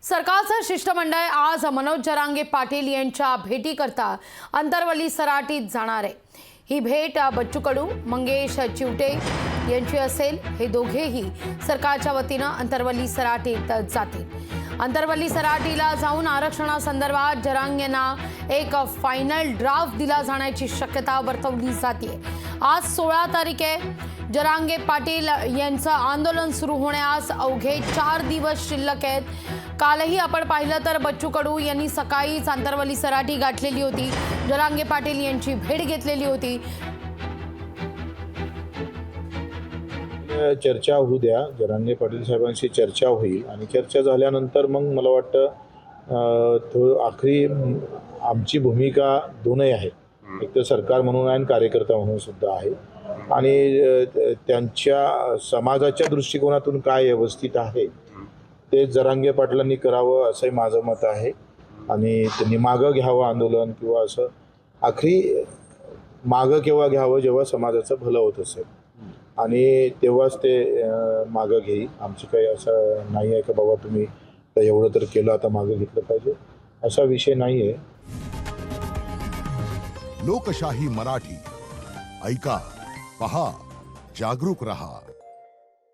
सरकारचं शिष्टमंडळ आज मनोज जरांगे पाटील यांच्या भेटीकरता अंतरवली सराटीत जाणार आहे। ही भेट बच्चू कडू, मंगेश चिवटे यांची असेल। हे दोघेही सरकारच्या वतीनं अंतरवली सराटीत जातील। अंतरवली सराटीला जाऊन आरक्षणासंदर्भात जरांगेंना एक फायनल ड्राफ्ट दिला जाण्याची शक्यता वर्तवली जाते। आज 16 तारीख आहे। जरांगे पाटील यांचं आंदोलन सुरू होण्यास अवघे 4 दिवस शिल्लक आहेत। कालही आपण पाहिलं तर बच्चू कडू यांनी सकाळीच अंतरवली सराटी गाठलेली होती, जरांगे पाटील यांची भेट घेतलेली होती। चर्चा होऊ द्या, जरांगे पाटील साहेबांशी चर्चा होईल आणि चर्चा झाल्यानंतर मग मला वाटतं तो आखरी आमची भूमिका दोनही आहे, एक तर सरकार म्हणून आहे आणि कार्यकर्ता म्हणून सुद्धा आहे। आणि त्यांच्या समाजाच्या दृष्टिकोनातून काय व्यवस्थित आहे ते जरांगे पाटलांनी करावं असंही माझं मत आहे। आणि त्यांनी मागं घ्यावं आंदोलन किंवा असं, आखरी मागं केव्हा घ्यावं जेव्हा समाजाचं भलं होत असेल आणि तेव्हाच ते मागं घेईल। आमचं काही असं नाही आहे की बाबा तुम्ही तर एवढं तर केलं आता मागं घेतलं पाहिजे, असा विषय नाही आहे। लोकशाही मराठी ऐका, पहा, जागरूक रहा।